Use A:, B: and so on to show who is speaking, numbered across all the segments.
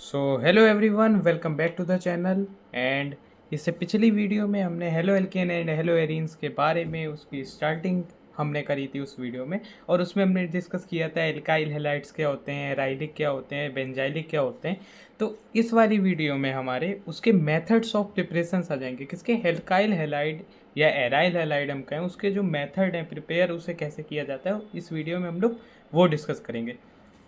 A: So hello everyone, welcome back to the channel. And इससे पिछली video में हमने haloalkane and haloarenes के बारे में उसकी स्टार्टिंग हमने करी थी उस वीडियो में। और उसमें हमने डिस्कस किया था एल्काइल हैलाइड्स क्या होते हैं, राइलिक क्या होते हैं, बेंजाइलिक क्या होते हैं। तो इस वाली वीडियो में हमारे उसके मेथड्स ऑफ प्रिपरेशंस आ जाएंगे। किसके? एल्काइल हैलाइड या एराइल हैलाइड हम कहें, उसके जो मेथड हैं प्रिपेयर, उसे कैसे किया जाता है, इस वीडियो में हम लोग वो डिस्कस करेंगे।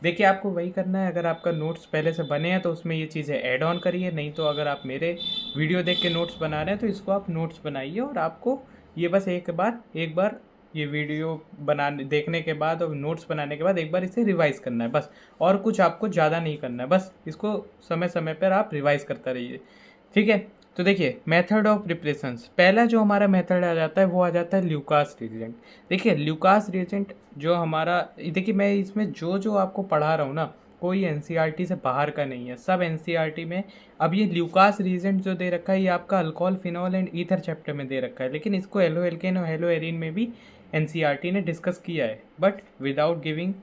A: देखिए, आपको वही करना है। अगर आपका नोट्स पहले से बने हैं तो उसमें ये चीज़ें ऐड ऑन करिए, नहीं तो अगर आप मेरे वीडियो देख के नोट्स बना रहे हैं तो इसको आप नोट्स बनाइए। और आपको ये बस एक बार ये वीडियो बनाने देखने के बाद और नोट्स बनाने के बाद एक बार इसे रिवाइज़ करना है बस। और कुछ आपको ज़्यादा नहीं करना है, बस इसको समय समय पर आप रिवाइज़ करते रहिए। ठीक है? तो देखिए, मेथड ऑफ प्रिपरेशंस, पहला जो हमारा मेथड आ जाता है वो आ जाता है ल्यूकास रिएजेंट। देखिए, ल्यूकास रिएजेंट जो हमारा, देखिए मैं इसमें जो जो आपको पढ़ा रहा हूँ ना, कोई एनसीईआरटी से बाहर का नहीं है, सब एनसीईआरटी में। अब ये ल्यूकास रिएजेंट जो दे रखा है ये आपका alcohol, phenol and ether chapter में दे रखा है, लेकिन इसको हेलो एल्केन और हेलो एरीन में भी एनसीईआरटी ने डिस्कस किया है, बट विदाउट गिविंग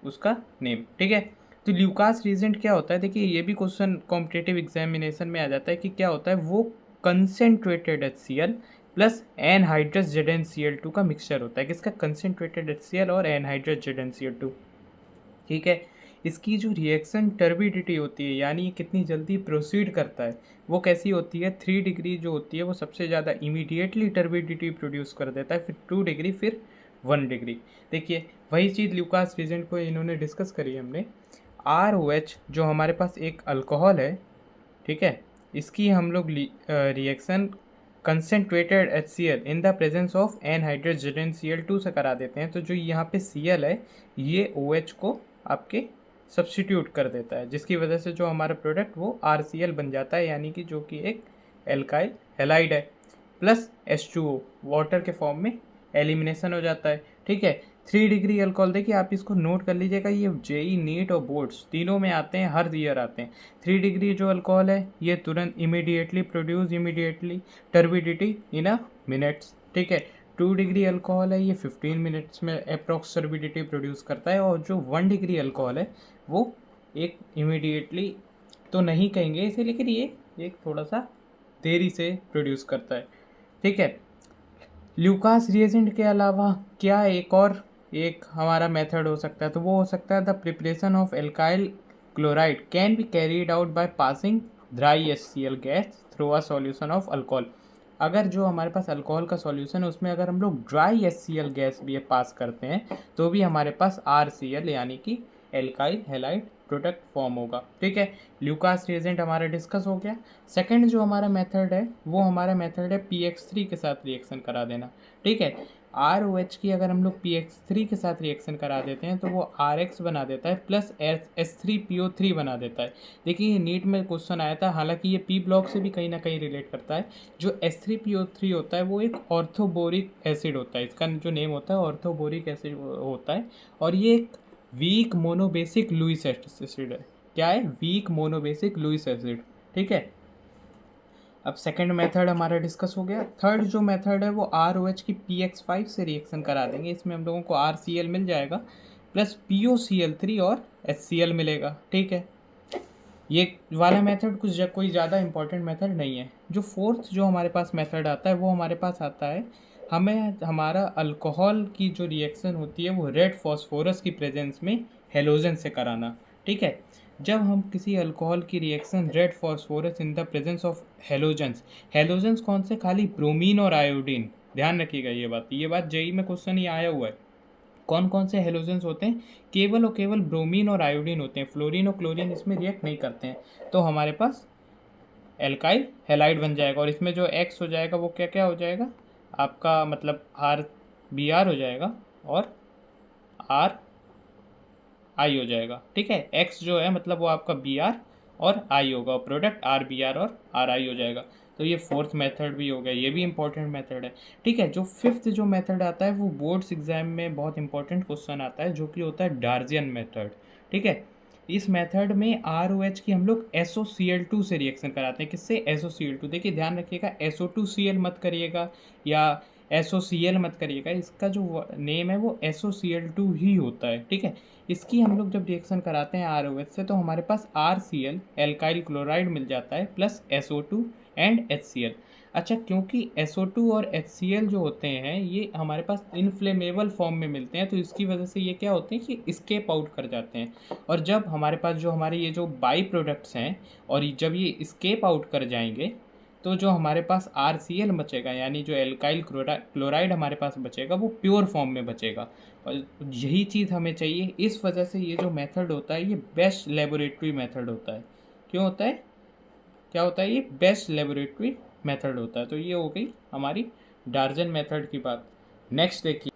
A: उसका नेम। ठीक है? तो ल्यूकास रिएजेंट क्या होता है? देखिए, ये भी क्वेश्चन कॉम्पिटिटिव एग्जामिनेशन में आ जाता है कि क्या होता है। वो concentrated HCl plus anhydrous ZnCl2 का मिक्सचर होता है। किसका? कंसेंट्रेटेड HCl और एनहाइड्रस ZnCl2। ठीक है? इसकी जो रिएक्शन टर्बिडिटी होती है, यानी ये कितनी जल्दी प्रोसीड करता है, वो कैसी होती है? 3 डिग्री जो होती है वो सबसे ज़्यादा इमीडिएटली टर्बिडिटी प्रोड्यूस कर देता है, फिर 2 डिग्री, फिर 1 डिग्री। देखिए, वही चीज़ ल्यूकास रिएजेंट को इन्होंने डिस्कस करी हमने। ROH जो हमारे पास एक अल्कोहल है, ठीक है, इसकी हम लोग reaction concentrated HCl in the presence of anhydrous ZnCl2 से करा देते हैं। तो जो यहाँ पे Cl है ये OH को आपके सब्स्टिट्यूट कर देता है, जिसकी वजह से जो हमारा प्रोडक्ट वो RCl बन जाता है, यानी कि जो कि एक एल्काइल हैलाइड है, प्लस H2O वाटर के फॉर्म में एलिमिनेशन हो जाता है। ठीक है? 3 डिग्री अल्कोहल, देखिए आप इसको नोट कर लीजिएगा, ये जेई, नीट और बोर्ड्स तीनों में आते हैं, हर ईयर आते हैं। 3 डिग्री जो अल्कोहल है ये तुरंत इमीडिएटली प्रोड्यूस इमीडिएटली टर्बिडिटी इन अ मिनट्स। ठीक है? 2 डिग्री अल्कोहल है, ये 15 मिनट्स में अप्रॉक्स टर्बिडिटी प्रोड्यूस करता है। और जो 1 डिग्री अल्कोहल है वो एक इमीडिएटली तो नहीं कहेंगे इसे, लेकिन ये एक थोड़ा सा देरी से प्रोड्यूस करता है। ठीक है? ल्यूकास रिएजेंट के अलावा क्या एक हमारा मेथड हो सकता है? तो वो हो सकता है the preparation of alkyl chloride can be carried out by passing dry HCl gas through a solution of alcohol. अगर जो हमारे पास अल्कोहल का सॉल्यूशन है उसमें अगर हम लोग ड्राई HCl गैस भी पास करते हैं तो भी हमारे पास RCl यानी कि एल्काइल हैलाइड प्रोडक्ट फॉर्म होगा। ठीक है? ल्यूकास रिएजेंट हमारा डिस्कस हो गया। सेकंड जो हमारा मेथड है वो हमारा मेथड है PX3 के साथ रिएक्शन करा देना। ठीक है? ROH की अगर हम लोग PX3 के साथ रिएक्शन करा देते हैं तो वो RX बना देता है प्लस H3PO3 बना देता है। देखिए, ये नीट में क्वेश्चन आया था, हालांकि ये P ब्लॉक से भी कहीं ना कहीं रिलेट करता है। जो H3PO3 होता है वो एक ऑर्थोबोरिक एसिड होता है, इसका जो नेम होता है ऑर्थोबोरिक एसिड होता है। और ये एक वीक मोनोबेसिक लुईस एसिड है। क्या है? Weak monobasic Lewis acid. ठीक है? अब सेकंड मेथड हमारा डिस्कस हो गया। थर्ड जो मेथड है वो ROH की PX5 से रिएक्शन करा देंगे। इसमें हम लोगों को RCl मिल जाएगा प्लस POCl3 और HCl मिलेगा। ठीक है? ये वाला मेथड कोई ज़्यादा इंपॉर्टेंट मेथड नहीं है। जो फोर्थ जो हमारे पास मेथड आता है वो हमारे पास आता है, हमें हमारा अल्कोहल की जो रिएक्शन होती है वो रेड फॉस्फोरस की प्रेजेंस में हेलोजन से कराना। ठीक है? जब हम किसी अल्कोहल की reaction red phosphorus in the presence of halogens, halogens कौन से? खाली ब्रोमीन और आयोडीन। ध्यान रखिएगा ये बात जेई में क्वेश्चन ही आया हुआ है। कौन कौन से हेलोजन्स होते हैं? केवल और केवल ब्रोमीन और आयोडीन होते हैं, फ्लोरीन और क्लोरीन इसमें रिएक्ट नहीं करते हैं। तो हमारे पास एल्काइल हैलाइड बन जाएगा। और इसमें जो एक्स हो जाएगा वो क्या क्या हो जाएगा आपका, मतलब RBr हो जाएगा और RI हो जाएगा। ठीक है? एक्स जो है मतलब वो आपका Br और I होगा, प्रोडक्ट RBr और RI हो जाएगा। तो ये फोर्थ मेथड भी हो गया, ये भी इंपॉर्टेंट मेथड है। ठीक है? जो फिफ्थ जो मेथड आता है वो बोर्ड्स एग्जाम में बहुत इंपॉर्टेंट क्वेश्चन आता है, जो कि होता है डार्जियन मेथड। ठीक है? इस मेथड में ROH की हम लोग SOCl2 से रिएक्शन कराते हैं। किससे? SOCl2। देखिए, ध्यान रखिएगा, SO2Cl मत करिएगा या SOCl मत करिएगा, इसका जो नेम है वो SOCl2 ही होता है। ठीक है? इसकी हम लोग जब रिएक्शन कराते हैं ROH से तो हमारे पास RCl एल्काइल क्लोराइड मिल जाता है प्लस SO2 एंड HCl। अच्छा, क्योंकि SO2 और HCl जो होते हैं ये हमारे पास इनफ्लेमेबल फॉर्म में मिलते हैं, तो इसकी वजह से ये क्या होते हैं कि स्केप आउट कर जाते हैं। और जब हमारे पास जो हमारे ये जो बाई प्रोडक्ट्स हैं और जब ये स्केप आउट कर जाएंगे तो जो हमारे पास RCl बचेगा, यानी जो एल्काइल क्लोराइड हमारे पास बचेगा वो प्योर फॉर्म में बचेगा। और यही चीज़ हमें चाहिए। इस वजह से ये जो मेथड होता है ये बेस्ट लेबोरेटरी मेथड होता है। क्यों होता है? क्या होता है? ये बेस्ट लेबोरेटरी मेथड होता है। तो ये हो गई हमारी डार्जन मेथड की बात। नेक्स्ट देखिए,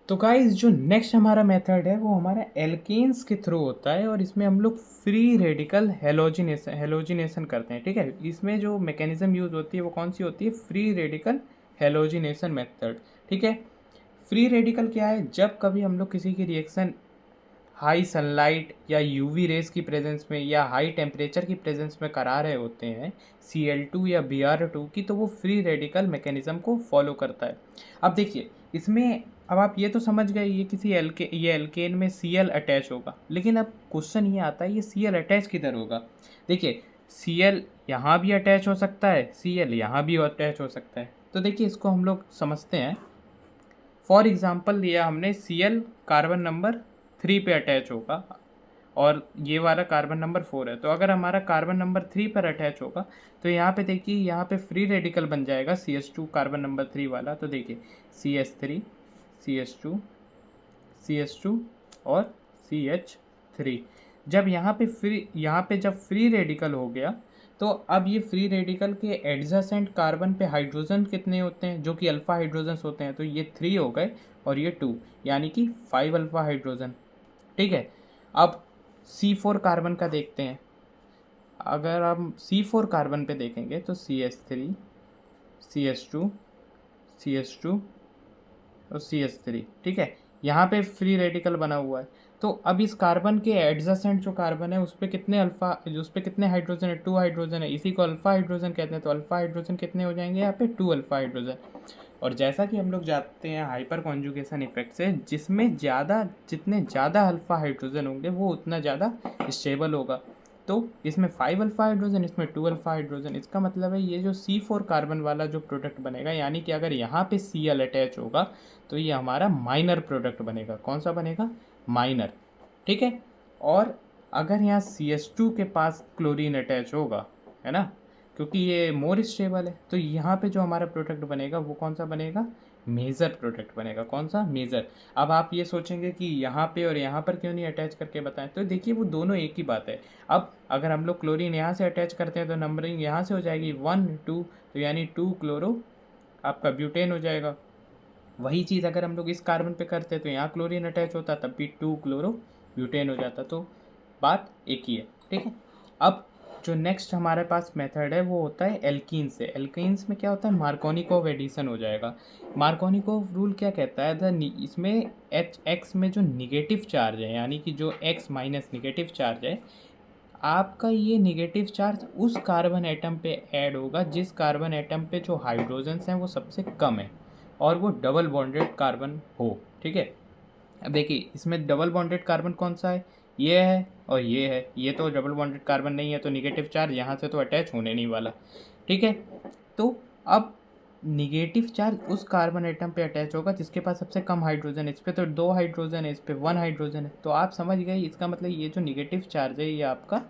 A: तो गाइस जो नेक्स्ट हमारा मेथड है वो हमारा एल्केन्स के थ्रू होता है और इसमें हम लोग फ्री रेडिकल हेलोजिनेशन करते हैं। ठीक है, इसमें जो मैकेनिज्म यूज होती है वो कौन सी होती है? Free radical halogenation method. ठीक है, फ्री रेडिकल क्या है? जब कभी हम लोग किसी की रिएक्शन हाई सनलाइट या यूवी रेज की प्रेजेंस में या हाई टेम्परेचर की प्रेजेंस में करा रहे होते हैं Cl2 या Br2 की, तो वो फ्री रेडिकल मैकेनिज्म को फॉलो करता है। अब देखिए इसमें, अब आप ये तो समझ गए ये किसी ये एल्केन में Cl अटैच होगा, लेकिन अब क्वेश्चन ये आता है ये Cl अटैच किधर होगा? देखिए Cl यहाँ भी अटैच हो सकता है, Cl यहाँ भी अटैच हो सकता है। तो देखिए इसको हम लोग समझते हैं। फॉर एग्जाम्पल लिया हमने Cl कार्बन नंबर 3 पे अटैच होगा और ये वाला कार्बन नंबर 4 है। तो अगर हमारा कार्बन नंबर 3 पर अटैच होगा तो यहाँ पे देखिए यहाँ पे फ्री रेडिकल बन जाएगा CH2 कार्बन नंबर 3 वाला। तो देखिए CH3 CH2 CH2 और CH3। जब यहाँ पे जब फ्री रेडिकल हो गया तो अब ये फ्री रेडिकल के एडजेसेंट कार्बन पे हाइड्रोजन कितने होते हैं? जो कि अल्फा हाइड्रोजन्स होते हैं। तो ये 3 हो गए और ये 2, यानी कि 5 अल्फा हाइड्रोजन। ठीक है, अब C4 कार्बन का देखते हैं। अगर हम C4 कार्बन पे देखेंगे तो CH3 CH2 CH2 और CH3। ठीक है, यहाँ पे फ्री रेडिकल बना हुआ है। तो अब इस कार्बन के एडजेसेंट जो कार्बन है उस पर कितने हाइड्रोजन है? 2 हाइड्रोजन है। इसी को अल्फा हाइड्रोजन कहते हैं। तो अल्फा हाइड्रोजन कितने हो जाएंगे यहाँ पे? 2 अल्फा हाइड्रोजन। और जैसा कि हम लोग जानते हैं हाइपर कॉन्जुगेशन इफेक्ट से, जितने ज़्यादा अल्फा हाइड्रोजन होंगे वो उतना ज़्यादा स्टेबल होगा। तो इसमें 5 अल्फा हाइड्रोजन, इसमें 2 अल्फा हाइड्रोजन। इसका मतलब है ये जो C4 कार्बन वाला जो प्रोडक्ट बनेगा, यानी कि अगर यहाँ पे Cl अटैच होगा तो ये हमारा माइनर प्रोडक्ट बनेगा। कौन सा बनेगा? माइनर। ठीक है, और अगर यहाँ CH2 के पास क्लोरीन अटैच होगा, है ना, क्योंकि ये मोर स्टेबल है, तो यहाँ पे जो हमारा प्रोडक्ट बनेगा वो कौन सा बनेगा? मेजर प्रोडक्ट बनेगा। कौन सा? मेजर। अब आप ये सोचेंगे कि यहाँ पे और यहाँ पर क्यों नहीं अटैच करके बताएं? तो देखिए वो दोनों एक ही बात है। अब अगर हम लोग क्लोरीन यहाँ से अटैच करते हैं तो नंबरिंग यहाँ से हो जाएगी 1 2, तो यानी 2 क्लोरो आपका ब्यूटेन हो जाएगा। वही चीज़ अगर हम लोग इस कार्बन पे करते तो यहाँ क्लोरीन अटैच होता, तब भी 2 क्लोरो ब्यूटेन हो जाता। तो बात एक ही है। ठीक है, अब जो नेक्स्ट हमारे पास मेथड है वो होता है एल्कीन से। एल्कीन्स में क्या होता है? मार्कोनिकोव एडिशन हो जाएगा। मार्कोनिकोव रूल क्या कहता है? इसमें X में जो निगेटिव चार्ज है, यानी कि जो X माइनस निगेटिव चार्ज है, आपका ये निगेटिव चार्ज उस कार्बन एटम पे ऐड होगा जिस कार्बन एटम पे जो हाइड्रोजन्स हैं वो सबसे कम है और वो डबल बॉन्डेड कार्बन हो। ठीक है, अब देखिए इसमें डबल बॉन्डेड कार्बन कौन सा है? ये है और ये है। ये तो डबल बॉन्डेड कार्बन नहीं है, तो निगेटिव चार्ज यहाँ से तो अटैच होने नहीं वाला। ठीक है, तो अब निगेटिव चार्ज उस कार्बन एटम पे अटैच होगा जिसके पास सबसे कम हाइड्रोजन है। इस पर तो 2 हाइड्रोजन है, इस पर 1 हाइड्रोजन है। तो आप समझ गए, इसका मतलब ये जो निगेटिव चार्ज है ये आपका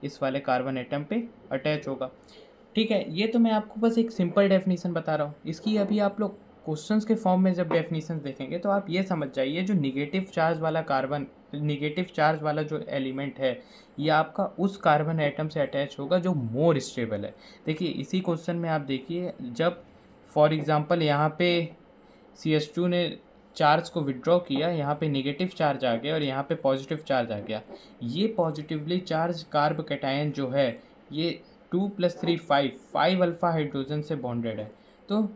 A: इस वाले कार्बन एटम पे अटैच होगा। ठीक है, ये तो मैं आपको बस एक सिंपल डेफिनेशन बता रहा हूँ। इसकी अभी आप लोग क्वेश्चंस के फॉर्म में जब डेफिनेशन देखेंगे तो आप ये समझ जाइए जो निगेटिव चार्ज वाला जो एलिमेंट है ये आपका उस कार्बन एटम से अटैच होगा जो मोर स्टेबल है। देखिए इसी क्वेश्चन में आप देखिए, जब फॉर एग्जांपल यहाँ पे CH2 ने चार्ज को विड्रॉ किया, यहाँ पे नेगेटिव चार्ज आ गया और यहाँ पे पॉजिटिव चार्ज आ गया। ये पॉजिटिवली चार्ज कार्ब कैटायन जो है ये 2 + 3 5 अल्फा हाइड्रोजन से बॉन्डेड है। तो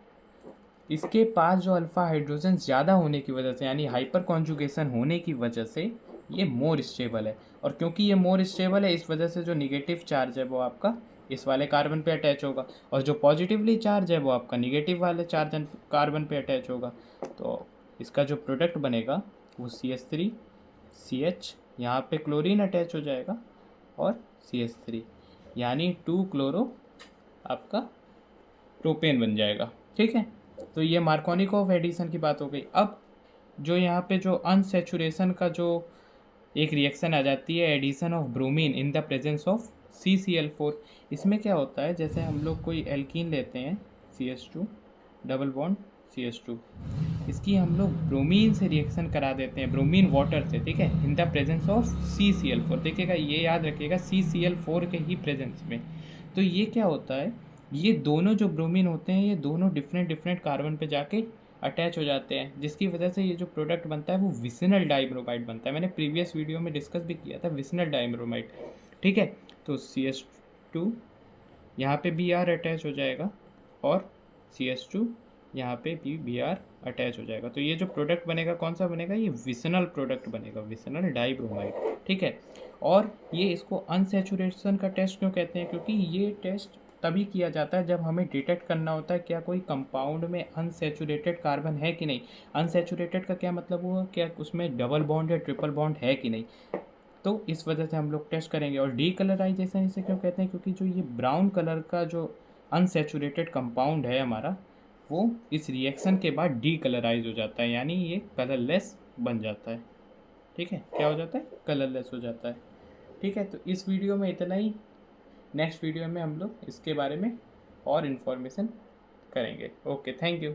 A: इसके पास जो अल्फा हाइड्रोजन ज़्यादा होने की वजह से, यानी हाइपर कॉन्जुगेशन होने की वजह से ये मोर स्टेबल है। और क्योंकि ये मोर स्टेबल है इस वजह से जो निगेटिव चार्ज है वो आपका इस वाले कार्बन पे अटैच होगा और जो पॉजिटिवली चार्ज है वो आपका निगेटिव वाले चार्ज कार्बन पे अटैच होगा। तो इसका जो प्रोडक्ट बनेगा वो CH3 CH, यहाँ पे क्लोरीन अटैच हो जाएगा और CH3, यानी 2 क्लोरो आपका प्रोपेन बन जाएगा। ठीक है, तो ये मार्कोनिकॉफ एडिशन की बात हो गई। अब जो यहाँ पे जो अनसेचुरेशन का जो एक रिएक्शन आ जाती है, addition of bromine in the presence of CCl4। इसमें क्या होता है, जैसे हम लोग कोई एल्कीन लेते हैं CH2 डबल बॉन्ड CH2, इसकी हम लोग ब्रोमीन से रिएक्शन करा देते हैं, ब्रोमीन वाटर से, ठीक है, इन द प्रेजेंस ऑफ CCl4। देखिएगा, ये याद रखिएगा, CCl4 के ही प्रेजेंस में। तो ये क्या होता है, ये दोनों जो ब्रोमीन होते हैं ये दोनों डिफरेंट डिफरेंट कार्बन पे जाके अटैच हो जाते हैं, जिसकी वजह से ये जो प्रोडक्ट बनता है वो विसिनल डाइब्रोमाइड बनता है। मैंने प्रीवियस वीडियो में डिस्कस भी किया था विसिनल डाइब्रोमाइड। ठीक है, तो CH2 यहाँ पे Br अटैच हो जाएगा और CH2 यहाँ पे भी Br अटैच हो जाएगा। तो ये जो प्रोडक्ट बनेगा कौन सा बनेगा, ये विसिनल प्रोडक्ट बनेगा, विसिनल डाइब्रोमाइड। ठीक है, और ये इसको अनसेचुरेशन का टेस्ट क्यों कहते हैं, क्योंकि ये टेस्ट तभी किया जाता है जब हमें डिटेक्ट करना होता है क्या कोई कंपाउंड में अनसेचुरेटेड कार्बन है कि नहीं। अनसेचुरेटेड का क्या मतलब हुआ, क्या उसमें डबल बॉन्ड या ट्रिपल बॉन्ड है कि नहीं। तो इस वजह से हम लोग टेस्ट करेंगे। और डीकलराइजेशन इसे क्यों कहते हैं, क्योंकि जो ये ब्राउन कलर का जो अनसेचुरेटेड कंपाउंड है हमारा, वो इस रिएक्शन के बाद डीकलराइज हो जाता है, यानी ये कलरलेस बन जाता है। ठीक है, क्या हो जाता है, कलरलेस हो जाता है। ठीक है, तो इस वीडियो में इतना ही। नेक्स्ट वीडियो में हम लोग इसके बारे में और इन्फॉर्मेशन करेंगे। Okay, thank you.